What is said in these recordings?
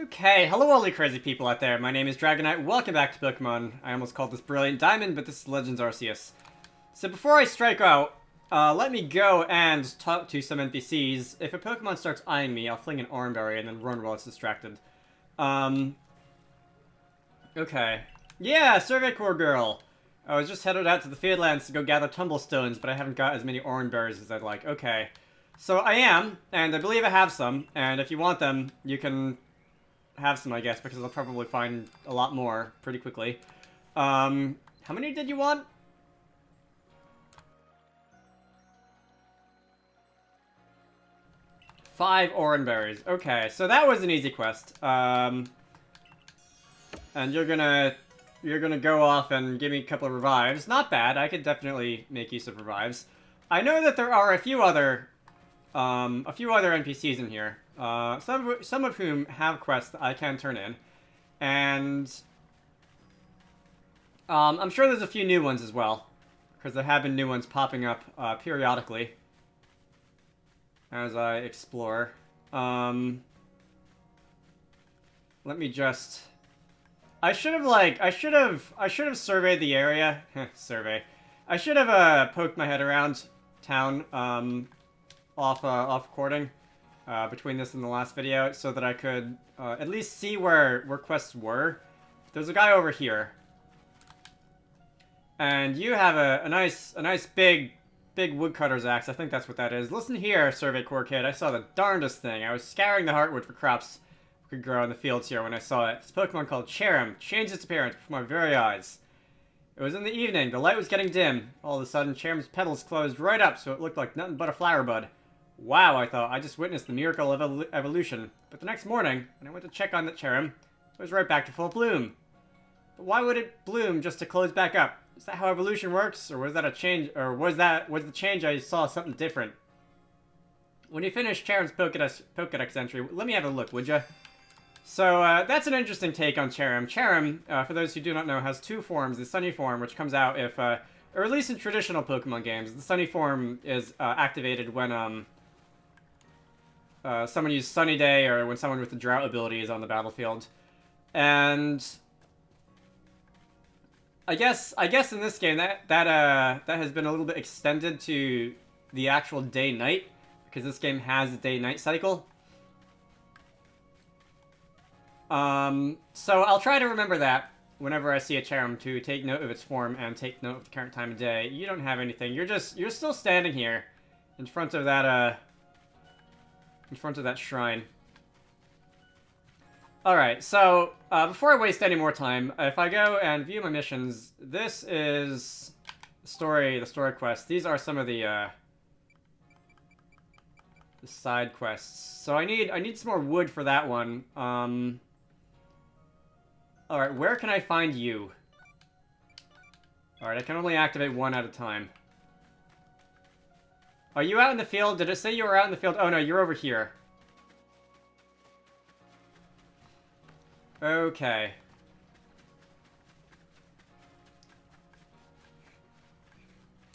Okay, hello all you crazy people out there. My name is Dragonite. Welcome back to Pokemon. I almost called this Brilliant Diamond, but this is Legends Arceus. So before I strike out, let me go and talk to some NPCs. If a Pokemon starts eyeing me, I'll fling an Oranberry and then run while it's distracted. Okay. Yeah, Survey Corps Girl! I was just headed out to the Fieldlands to go gather Tumblestones, but I haven't got as many Oranberries as I'd like. Okay. So I am, and I believe I have some, and if you want them, you can have some, I guess, because I'll probably find a lot more pretty quickly. How many did you want? Five Oranberries. Okay, so that was an easy quest. And you're gonna go off and give me a couple of revives. Not bad. I could definitely make use of revives. I know that there are a few other NPCs in here. Some of whom have quests that I can turn in, and I'm sure there's a few new ones as well, because there have been new ones popping up periodically as I explore. Let me just. I should have surveyed the area. Survey. I should have poked my head around town off recording. Between this and the last video, so that I could at least see where quests were. There's a guy over here, and you have a nice big woodcutter's axe. I think that's what that is. Listen here, Survey Corps kid. I saw the darndest thing. I was scouring the heartwood for crops we could grow in the fields here when I saw it. It's a Pokemon called Cherrim. Changed its appearance before my very eyes. It was in the evening. The light was getting dim. All of a sudden, Cherrim's petals closed right up, so it looked like nothing but a flower bud. Wow, I thought, I just witnessed the miracle of evolution. But the next morning, when I went to check on that Cherrim, it was right back to full bloom. But why would it bloom just to close back up? Is that how evolution works? Or was that a change, or was the change I saw something different? When you finish Cherrim's Pokedex entry, let me have a look, would ya? So, that's an interesting take on Cherrim. Cherrim, for those who do not know, has two forms. The Sunny form, which comes out if, or at least in traditional Pokemon games, the Sunny form is activated when, someone uses Sunny Day, or when someone with the Drought ability is on the battlefield. And I guess in this game that has been a little bit extended to the actual day-night, because this game has a day-night cycle. So I'll try to remember that whenever I see a Cherrim, to take note of its form and take note of the current time of day. You don't have anything. You're still standing here in front of that shrine. Alright, so, before I waste any more time, if I go and view my missions, this is the story quest. These are some of the side quests. So I need some more wood for that one. Alright, where can I find you? Alright, I can only activate one at a time. Are you out in the field? Did it say you were out in the field? Oh no, you're over here. Okay.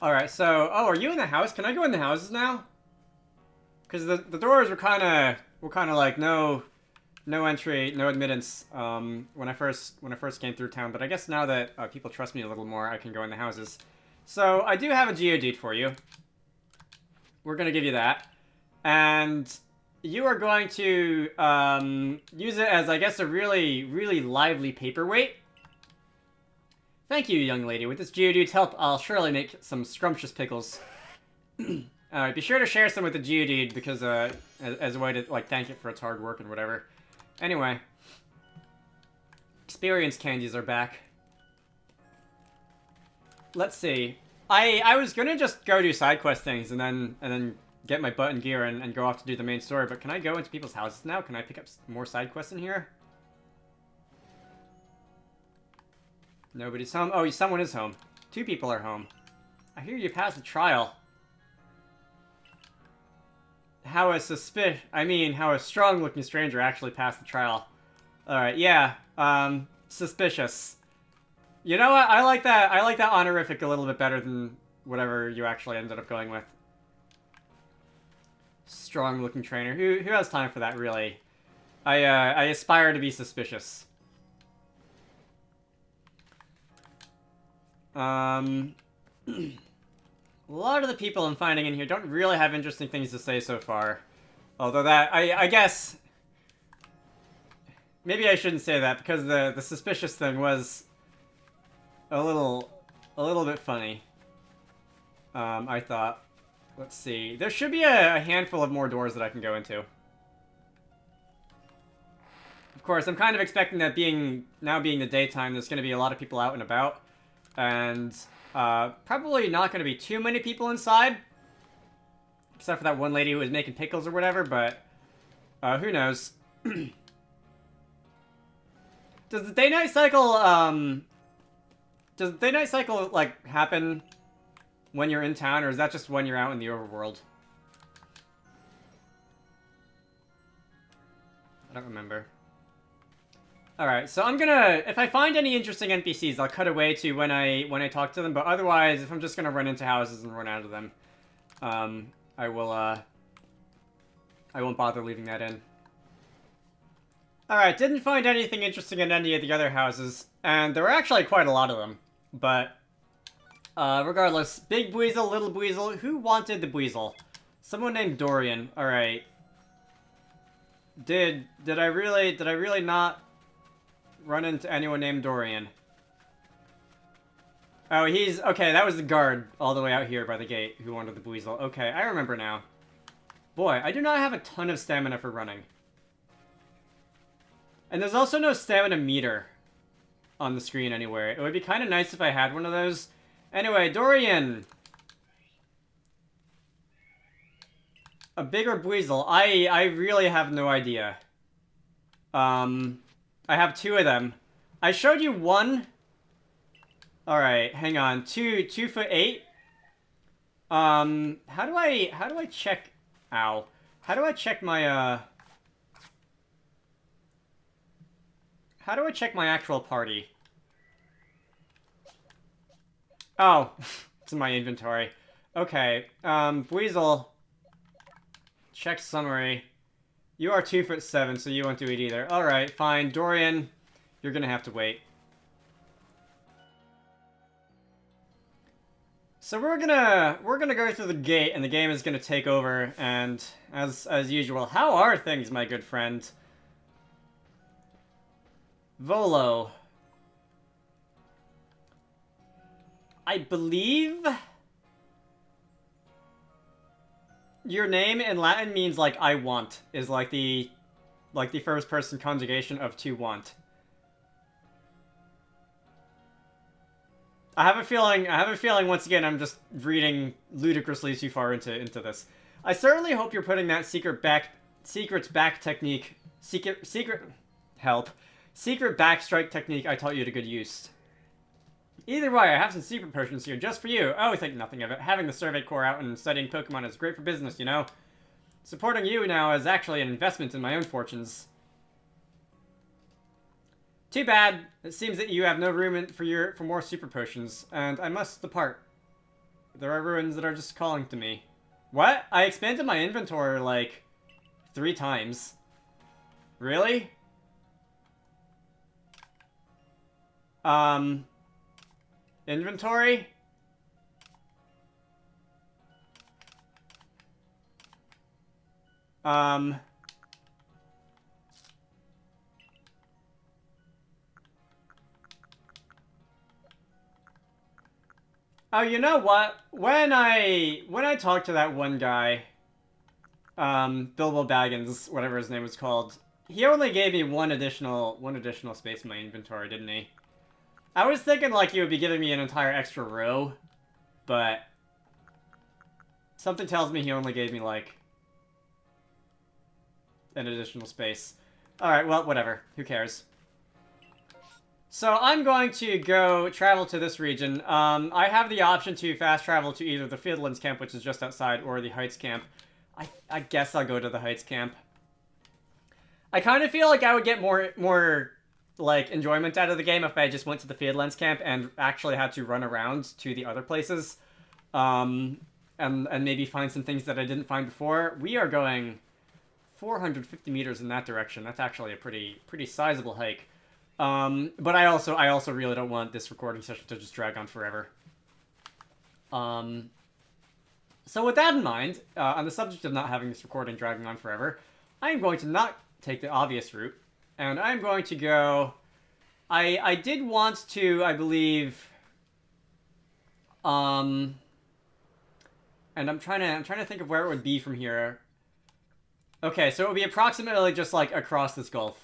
Alright, so... Oh, are you in the house? Can I go in the houses now? Because the doors were kind of like, no entry, no admittance, when I first came through town. But I guess now that people trust me a little more, I can go in the houses. So, I do have a Geodude for you. We're going to give you that. And you are going to use it as, I guess, a really, really lively paperweight. Thank you, young lady. With this Geodude's help, I'll surely make some scrumptious pickles. Be sure to share some with the Geodude, because, as a way to, like, thank it for its hard work and whatever. Anyway. Experience candies are back. Let's see. I was gonna just go do side quest things and then get my butt in gear and go off to do the main story, but can I go into people's houses now? Can I pick up more side quests in here? Nobody's home. Oh, someone is home. Two people are home. I hear you passed the trial. How a strong-looking stranger actually passed the trial. Alright, yeah. Suspicious. You know what? I like that honorific a little bit better than whatever you actually ended up going with. Strong-looking trainer. Who has time for that, really? I aspire to be suspicious. A lot of the people I'm finding in here don't really have interesting things to say so far. Although that, I guess... Maybe I shouldn't say that, because the suspicious thing was a little bit funny. I thought. Let's see. There should be a handful of more doors that I can go into. Of course, I'm kind of expecting that now being the daytime, there's going to be a lot of people out and about. And probably not going to be too many people inside. Except for that one lady who was making pickles or whatever, but who knows. Does the day-night cycle, like, happen when you're in town, or is that just when you're out in the overworld? I don't remember. Alright, so I'm gonna... If I find any interesting NPCs, I'll cut away to when I talk to them, but otherwise, if I'm just gonna run into houses and run out of them, I won't bother leaving that in. Alright, didn't find anything interesting in any of the other houses, and there were actually quite a lot of them, but regardless, Big Buizel, Little Buizel, who wanted the Buizel? Someone named Dorian. Alright. Did I really not run into anyone named Dorian? Oh, okay, that was the guard all the way out here by the gate who wanted the Buizel. Okay, I remember now. Boy, I do not have a ton of stamina for running. And there's also no stamina meter on the screen anywhere. It would be kind of nice if I had one of those. Anyway, Dorian! A bigger Buizel. I really have no idea. I have two of them. I showed you one. Alright, hang on. 2'8". How do I check... Ow. How do I check my, How do I check my actual party? Oh, it's in my inventory. Okay, Buizel. Check summary. You are 2'7", so you won't do it either. Alright, fine. Dorian, you're gonna have to wait. So we're gonna go through the gate, and the game is gonna take over, and as usual, how are things, my good friend? Volo. I believe your name in Latin means like I want, is like the first person conjugation of to want. I have a feeling once again I'm just reading ludicrously too far into this. I certainly hope you're putting that secret backstrike technique I taught you to good use. Either way, I have some secret potions here just for you. Oh, think nothing of it. Having the Survey Corps out and studying Pokemon is great for business, you know? Supporting you now is actually an investment in my own fortunes. Too bad. It seems that you have no room for more super potions, and I must depart. There are ruins that are just calling to me. What? I expanded my inventory, like, 3 times. Really? Inventory? Oh, you know what? When I talked to that one guy, Bilbo Baggins, whatever his name was called, he only gave me one additional space in my inventory, didn't he? I was thinking like he would be giving me an entire extra row, but something tells me he only gave me like an additional space. Alright, well, whatever. Who cares? So I'm going to go travel to this region. I have the option to fast travel to either the Fieldlands camp, which is just outside, or the Heights camp. I guess I'll go to the Heights camp. I kind of feel like I would get more like enjoyment out of the game if I just went to the Fieldlands camp and actually had to run around to the other places, and maybe find some things that I didn't find before. We are going 450 meters in that direction. That's actually a pretty sizable hike. But I also really don't want this recording session to just drag on forever. So with that in mind, on the subject of not having this recording dragging on forever, I am going to not take the obvious route, and I'm going to go... I did want to, I believe... And I'm trying to think of where it would be from here. Okay, so it would be approximately just like across this gulf.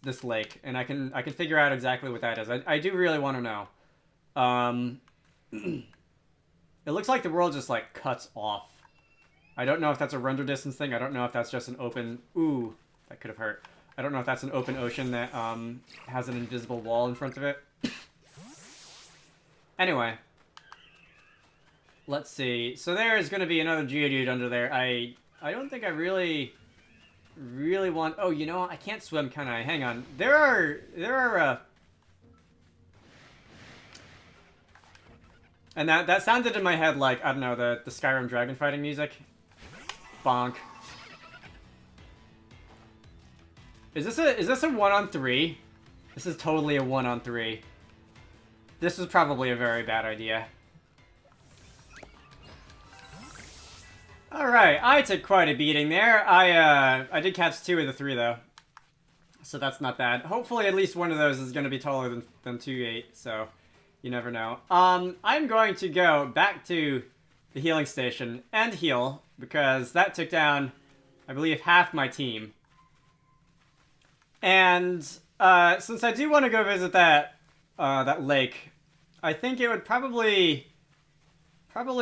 This lake, and I can figure out exactly what that is. I do really want to know. It looks like the world just like cuts off. I don't know if that's a render distance thing. I don't know if that's just an open... Ooh, that could have hurt. I don't know if that's an open ocean that has an invisible wall in front of it. Anyway. Let's see. So there is going to be another Geodude under there. I don't think I really want... Oh, you know, I can't swim, can I? Hang on. There are and that sounded in my head like, I don't know, the Skyrim dragon fighting music. Bonk. Is this a 1-on-3? This is totally a 1-on-3. This is probably a very bad idea. Alright, I took quite a beating there. I did catch 2 of the 3 though. So that's not bad. Hopefully at least one of those is going to be taller than 2.8, so you never know. I'm going to go back to the healing station and heal, because that took down, I believe, half my team. And since I do want to go visit that lake, I think it would probably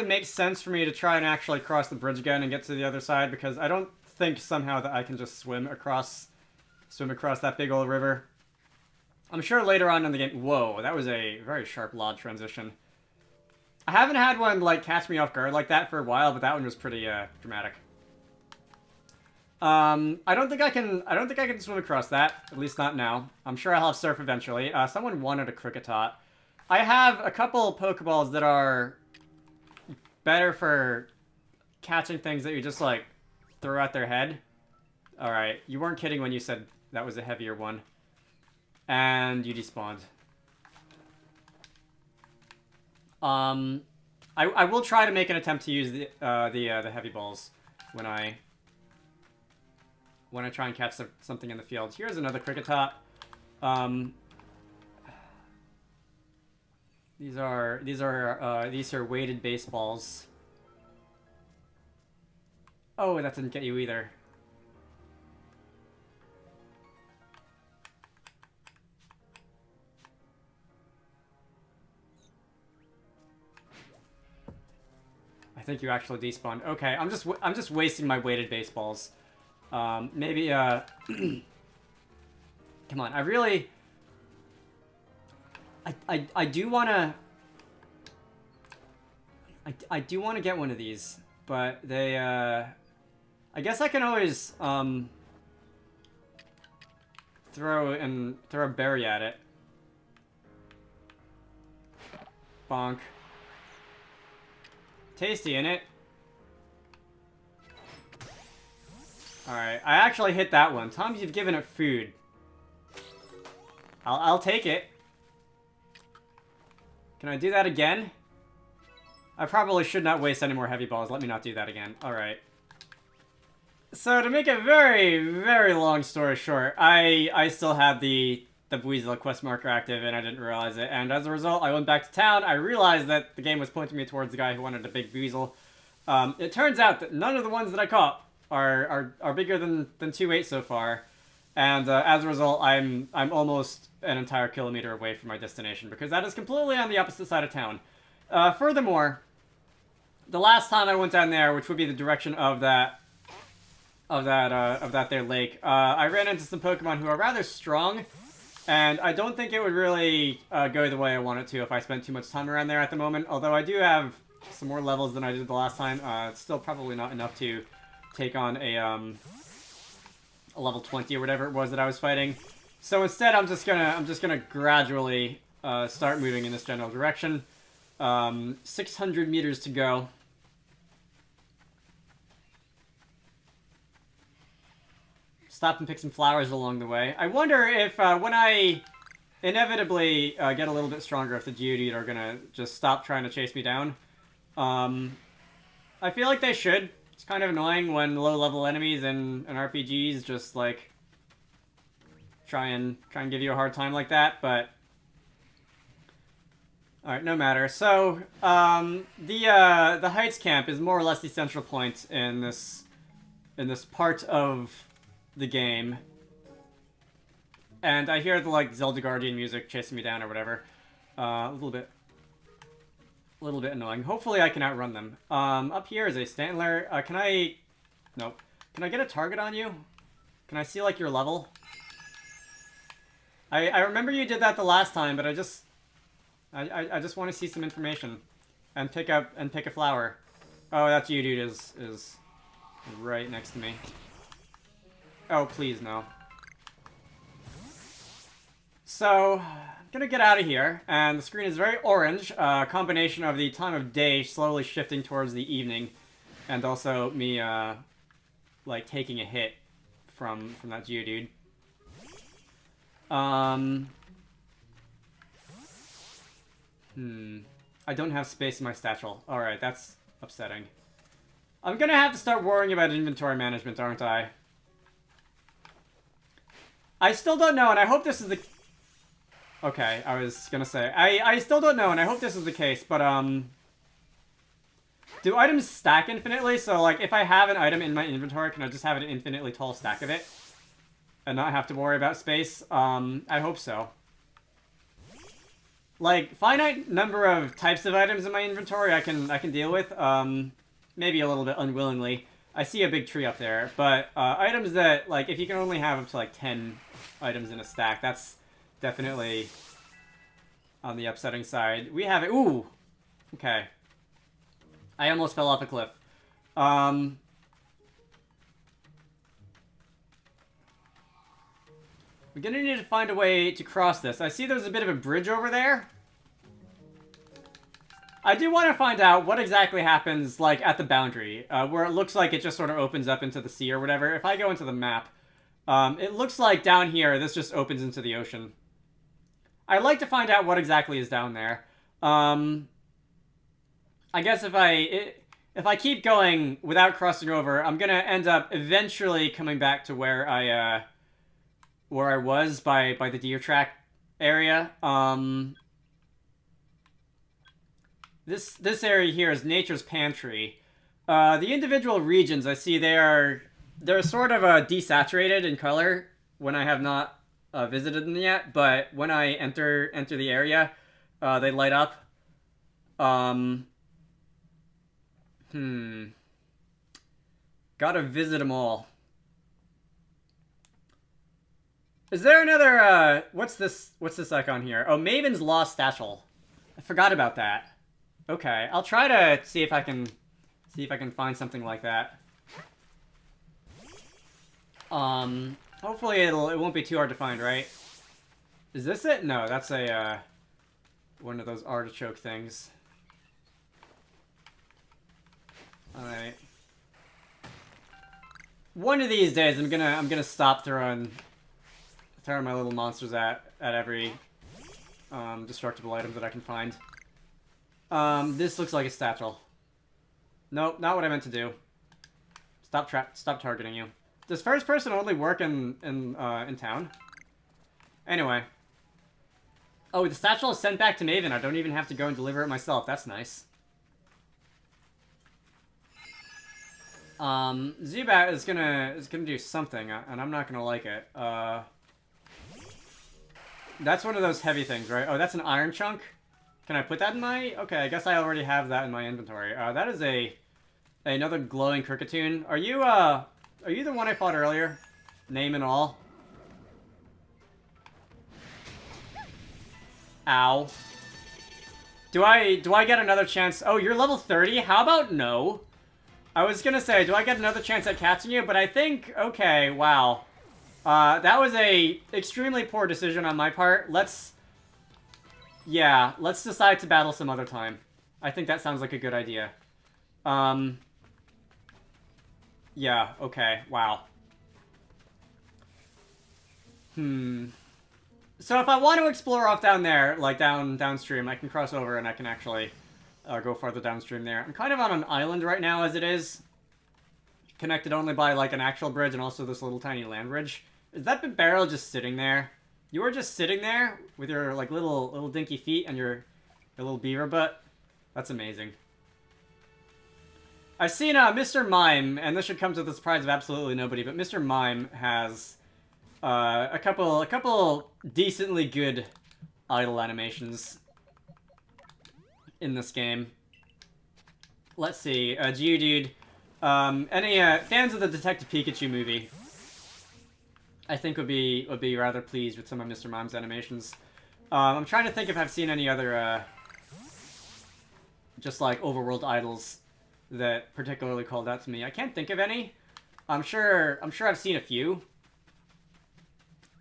make sense for me to try and actually cross the bridge again and get to the other side, because I don't think somehow that I can just swim across that big old river. I'm sure later on in the game... Whoa, that was a very sharp LOD transition. I haven't had one like catch me off guard like that for a while, but that one was pretty dramatic. I don't think I can swim across that, at least not now. I'm sure I'll have surf eventually. Someone wanted a Kricketot. I have a couple Pokeballs that are better for catching things that you just like throw at their head. Alright, you weren't kidding when you said that was a heavier one. And you despawned. I will try to make an attempt to use the heavy balls when I try and catch something in the field. Here's another Kricketot. These are weighted baseballs. Oh, that didn't get you either. I think you actually despawned. Okay, I'm just wasting my weighted baseballs. Maybe come on, I do wanna get one of these, but they I guess I can always throw a berry at it. Bonk. Tasty, innit? Alright, I actually hit that one. Tom, you've given it food. I'll take it. Can I do that again? I probably should not waste any more heavy balls. Let me not do that again. Alright. So, to make a very, very long story short, I still had the Buizel quest marker active, and I didn't realize it. And as a result, I went back to town. I realized that the game was pointing me towards the guy who wanted a big Buizel. It turns out that none of the ones that I caught are bigger than 2.8 so far. And as a result, I'm almost an entire kilometer away from my destination, because that is completely on the opposite side of town. Furthermore, the last time I went down there, which would be the direction of that there lake, I ran into some Pokemon who are rather strong, and I don't think it would really go the way I want it to if I spent too much time around there at the moment. Although I do have some more levels than I did the last time. It's still probably not enough to take on a level 20 or whatever it was that I was fighting. So instead, I'm just gonna gradually start moving in this general direction. 600 meters to go. stop and pick some flowers along the way. I wonder if when I inevitably get a little bit stronger, if the Geodude are gonna just stop trying to chase me down. I feel like they should. It's kind of annoying when low-level enemies and RPGs just like try and give you a hard time like that, but alright, no matter. So, the Heights camp is more or less the central point in this part of the game. And I hear the, like, Zelda Guardian music chasing me down or whatever. A little bit annoying. Hopefully I can outrun them. Up here is a Stantler. Nope. Can I get a target on you? Can I see, like, your level? I remember you did that the last time, but I just want to see some information. And pick a flower. Oh, that Geodude is right next to me. Oh, please, no. So, I'm gonna get out of here, and the screen is very orange, a combination of the time of day slowly shifting towards the evening, and also me, like, taking a hit from that Geodude. I don't have space in my satchel. Alright, that's upsetting. I'm gonna have to start worrying about inventory management, aren't I? I still don't know, and I hope this is the... Okay, I was gonna say. I still don't know, and I hope this is the case, but, do items stack infinitely? So, like, if I have an item in my inventory, can I just have an infinitely tall stack of it? And not have to worry about space? I hope so. Like, finite number of types of items in my inventory I can deal with, maybe a little bit unwillingly. I see a big tree up there, but, items that, like, if you can only have up to, like, 10 items in a stack, that's definitely on the upsetting side. We have it. Ooh! Okay. I almost fell off a cliff. We're gonna need to find a way to cross this. I see there's a bit of a bridge over there. I do want to find out what exactly happens, like, at the boundary, where it looks like it just sort of opens up into the sea or whatever. If I go into the map, it looks like down here, this just opens into the ocean. I'd like to find out what exactly is down there. I guess if I keep going without crossing over, I'm gonna end up eventually coming back to where I was by the deer track area. This area here is Nature's Pantry. The individual regions I see they're sort of desaturated in color when I have not visited them yet, but when I enter the area, they light up. Gotta visit them all. Is there another, what's this icon here? Oh, Maven's Lost Satchel. I forgot about that. Okay, I'll try to see if I can find something like that. Hopefully it won't be too hard to find, right? Is this it? No, that's a, one of those artichoke things. Alright. One of these days I'm gonna stop throwing my little monsters at every destructible item that I can find. This looks like a satchel. Nope, not what I meant to do. Stop targeting you. Does first person only work in town? Anyway. Oh, the satchel is sent back to Maven. I don't even have to go and deliver it myself. That's nice. Zubat is gonna do something, and I'm not gonna like it. That's one of those heavy things, right? Oh, that's an iron chunk? Can I put that in my... Okay, I guess I already have that in my inventory. That is another glowing Cricketune. Are you the one I fought earlier? Name and all? Ow. Do I get another chance? Oh, you're level 30? How about no? I was gonna say, do I get another chance at catching you? But I think... Okay, wow. That was a extremely poor decision on my part. Let's decide to battle some other time. I think that sounds like a good idea. Yeah, okay, wow. So if I want to explore off down there, like downstream, I can cross over and I can actually go farther downstream there. I'm kind of on an island right now as it is. Connected only by, like, an actual bridge and also this little tiny land bridge. Is that big barrel just sitting there? You were just sitting there with your, like, little dinky feet and your little beaver butt? That's amazing. I've seen Mr. Mime, and this should come to the surprise of absolutely nobody, but Mr. Mime has a couple decently good idle animations in this game. Let's see, Geodude. Any fans of the Detective Pikachu movie, I think would be rather pleased with some of Mr. Mime's animations. I'm trying to think if I've seen any other just like overworld idols that particularly called out to me. I can't think of any. I'm sure I've seen a few.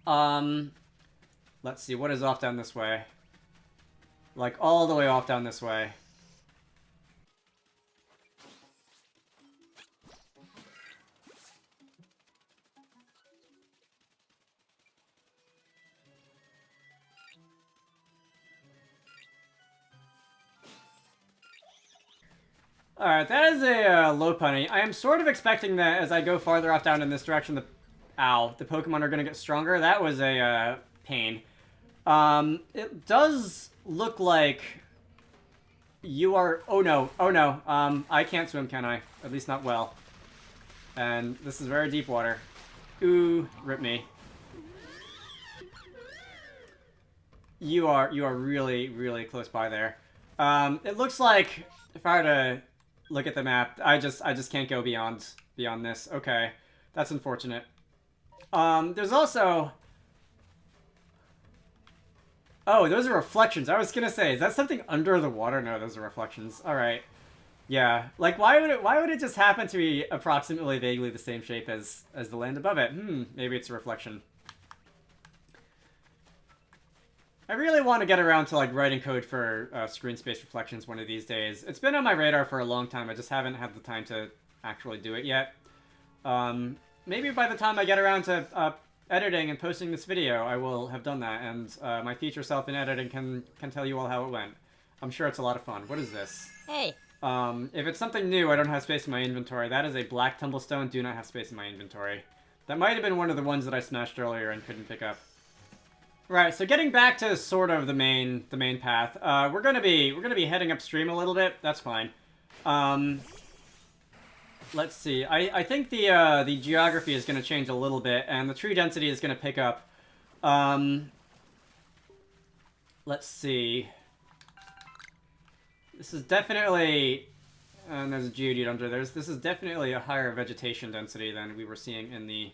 Let's see, what is off down this way? Like all the way off down this way. Alright, that is a Lopunny. I am sort of expecting that as I go farther off down in this direction, the Pokemon are going to get stronger. That was a pain. It does look like you are... Oh no, I can't swim, can I? At least not well. And this is very deep water. Ooh, rip me. You are really, really close by there. It looks like if I were to look at the map, I just can't go beyond this. Okay, that's unfortunate. There's also... Oh, those are reflections. I was gonna say, is that something under the water? No, those are reflections. Alright. Yeah. Like, why would it just happen to be approximately vaguely the same shape as the land above it? Maybe it's a reflection. I really want to get around to, like, writing code for screen space reflections one of these days. It's been on my radar for a long time. I just haven't had the time to actually do it yet. Maybe by the time I get around to editing and posting this video, I will have done that, and my future self in editing can tell you all how it went. I'm sure it's a lot of fun. What is this? Hey. If it's something new, I don't have space in my inventory. That is a black tumblestone. Do not have space in my inventory. That might have been one of the ones that I smashed earlier and couldn't pick up. Right, so getting back to sort of the main path, we're gonna be heading upstream a little bit. That's fine. Let's see. I think the geography is gonna change a little bit, and the tree density is gonna pick up. Let's see. This is definitely, and there's a Geodude under there. This is definitely a higher vegetation density than we were seeing in the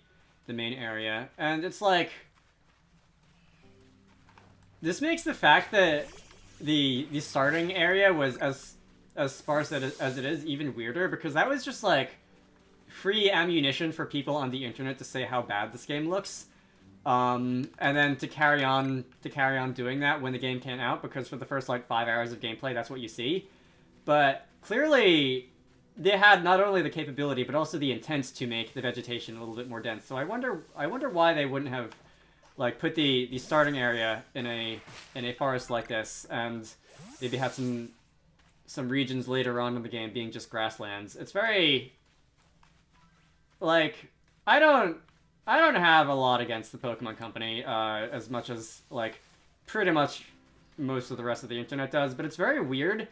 main area, and it's like. This makes the fact that the starting area was as sparse as it is even weirder, because that was just like free ammunition for people on the internet to say how bad this game looks, and then to carry on doing that when the game came out, because for the first like 5 hours of gameplay that's what you see. But clearly they had not only the capability but also the intent to make the vegetation a little bit more dense. So I wonder why they wouldn't have like put the starting area in a forest like this, and maybe have some regions later on in the game being just grasslands. It's very like I don't have a lot against the Pokemon Company as much as like pretty much most of the rest of the internet does, but it's very weird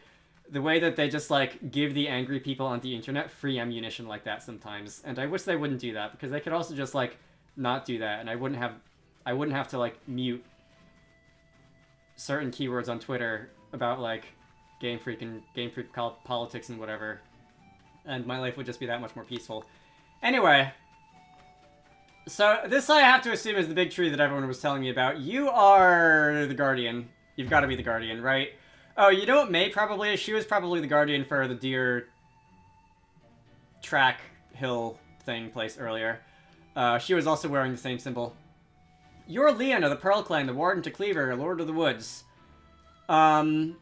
the way that they just like give the angry people on the internet free ammunition like that sometimes. And I wish they wouldn't do that, because they could also just like not do that, and I wouldn't have to, like, mute certain keywords on Twitter about, like, Game Freak politics and whatever. And my life would just be that much more peaceful. Anyway. So, this I have to assume is the big tree that everyone was telling me about. You are the Guardian. You've got to be the Guardian, right? Oh, you know what May probably is? She was probably the Guardian for the deer track hill thing place earlier. She was also wearing the same symbol. You're Leon of the Pearl Clan, the Warden to Cleaver, Lord of the Woods. And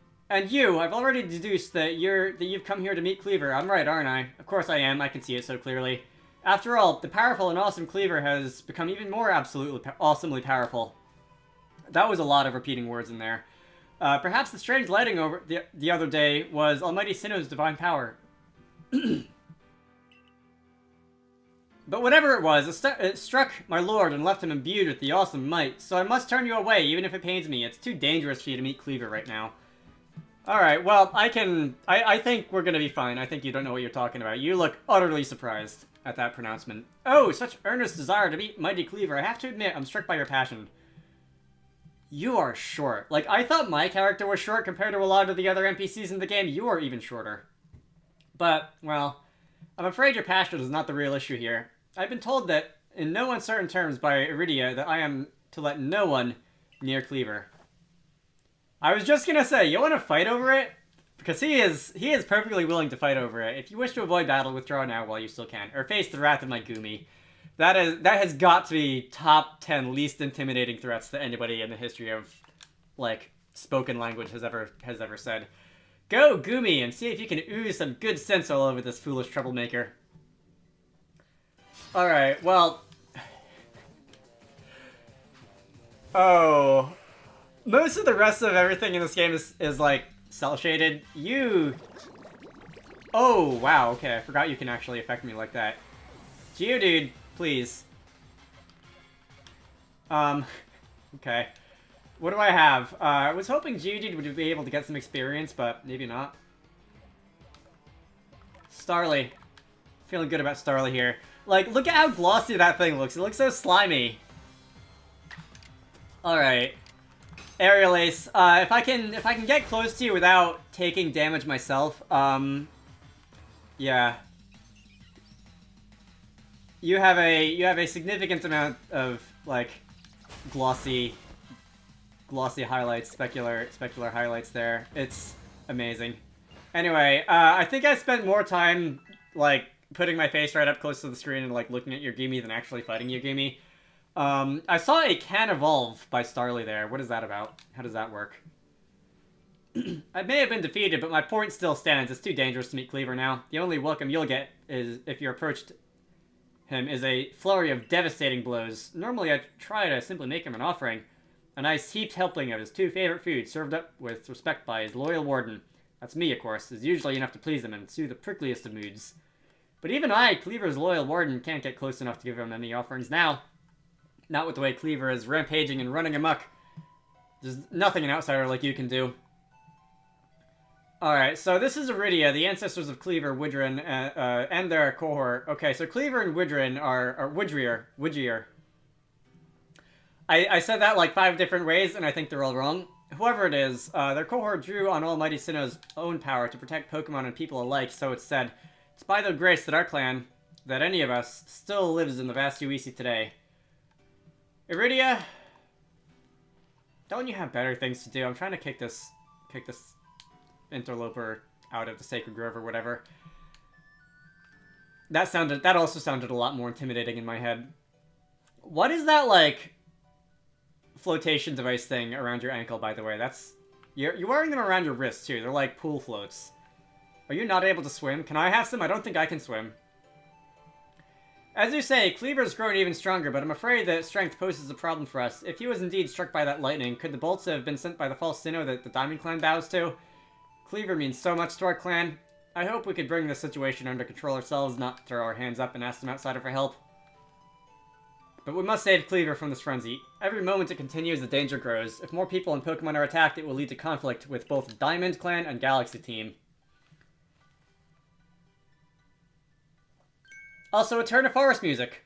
you, I've already deduced that you've come here to meet Cleaver. I'm right, aren't I? Of course I am, I can see it so clearly. After all, the powerful and awesome Cleaver has become even more awesomely powerful. That was a lot of repeating words in there. Perhaps the strange lighting over the other day was Almighty Sinnoh's divine power. But whatever it was, it struck my lord and left him imbued with the awesome might, so I must turn you away, even if it pains me. It's too dangerous for you to meet Cleaver right now. Alright, well, I think we're gonna be fine. I think you don't know what you're talking about. You look utterly surprised at that pronouncement. Oh, such earnest desire to meet mighty Cleaver. I have to admit, I'm struck by your passion. You are short. Like, I thought my character was short compared to a lot of the other NPCs in the game. You are even shorter. But, well, I'm afraid your passion is not the real issue here. I've been told that, in no uncertain terms by Iridia, that I am to let no one near Cleaver. I was just gonna say, you want to fight over it? Because he is perfectly willing to fight over it. If you wish to avoid battle, withdraw now while you still can. Or face the wrath of my Gumi. That has got to be top 10 least intimidating threats that anybody in the history of, like, spoken language has ever said. Go, Gumi, and see if you can ooze some good sense all over this foolish troublemaker. Alright, well... Oh... Most of the rest of everything in this game is like, cel-shaded. You... Oh, wow, okay, I forgot you can actually affect me like that. Geodude, please. Okay. What do I have? I was hoping Geodude would be able to get some experience, but maybe not. Starly. Feeling good about Starly here. Like, look at how glossy that thing looks. It looks so slimy. Alright. Aerial Ace. If I can get close to you without taking damage myself, yeah. You have a significant amount of, like, glossy highlights, specular highlights there. It's amazing. Anyway, I think I spent more time, like, putting my face right up close to the screen and, like, looking at your Gimi than actually fighting your Gimi. I saw a Can Evolve by Starly there. What is that about? How does that work? I may have been defeated, but my point still stands. It's too dangerous to meet Cleaver now. The only welcome you'll get is if you approached him is a flurry of devastating blows. Normally I try to simply make him an offering. A nice heaped helping of his two favorite foods, served up with respect by his loyal warden. That's me, of course, is usually enough to please him and soothe the prickliest of moods. But even I, Cleaver's loyal warden, can't get close enough to give him any offerings now. Not with the way Cleaver is rampaging and running amok. There's nothing an outsider like you can do. Alright, so this is Iridia, the ancestors of Cleaver, Widrin, and their cohort. Okay, so Cleaver and Widrin are Widgier. I said that like 5 different ways, and I think they're all wrong. Whoever it is, their cohort drew on Almighty Sinnoh's own power to protect Pokemon and people alike, so it's said. It's by their grace that our clan, that any of us, still lives in the vast UEC today. Iridia, don't you have better things to do? I'm trying to kick this interloper out of the Sacred Grove or whatever. That also sounded a lot more intimidating in my head. What is that, like, flotation device thing around your ankle, by the way? You're wearing them around your wrists, too. They're like pool floats. Are you not able to swim? Can I have some? I don't think I can swim. As you say, Cleaver's grown even stronger, but I'm afraid that strength poses a problem for us. If he was indeed struck by that lightning, could the bolts have been sent by the false Sinnoh that the Diamond Clan bows to? Cleaver means so much to our clan. I hope we could bring this situation under control ourselves, not throw our hands up and ask some outsider for help. But we must save Cleaver from this frenzy. Every moment it continues, the danger grows. If more people and Pokemon are attacked, it will lead to conflict with both Diamond Clan and Galaxy Team. Also, a turn of forest music.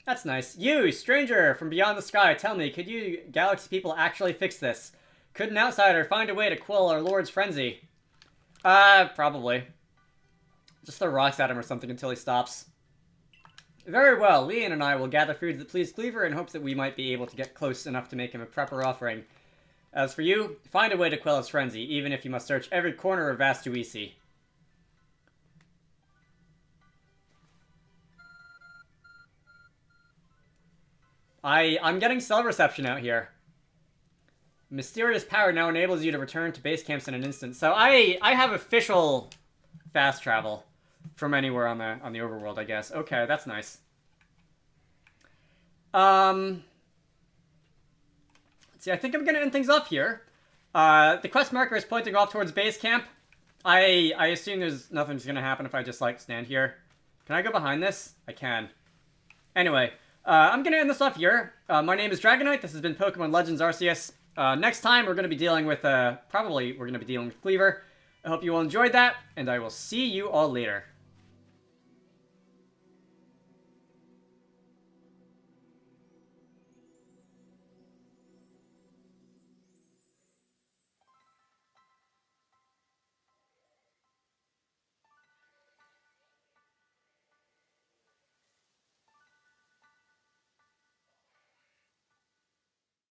That's nice. You, stranger from beyond the sky, tell me, could you Galaxy people actually fix this? Could an outsider find a way to quell our Lord's frenzy? Probably. Just throw rocks at him or something until he stops. Very well, Leon and I will gather foods that please Cleaver in hopes that we might be able to get close enough to make him a proper offering. As for you, find a way to quell his frenzy, even if you must search every corner of vast UEC. I'm getting cell reception out here. Mysterious power now enables you to return to base camps in an instant. So I have official fast travel. from anywhere on the overworld, I guess. Okay, that's nice. Let's see, I think I'm gonna end things off here. The quest marker is pointing off towards base camp. I assume there's nothing's gonna happen if I just, like, stand here. Can I go behind this? I can. Anyway, I'm gonna end this off here. My name is Dragonite. This has been Pokemon Legends Arceus. Next time, we're gonna be dealing with, probably, we're gonna be dealing with Cleaver. I hope you all enjoyed that, and I will see you all later.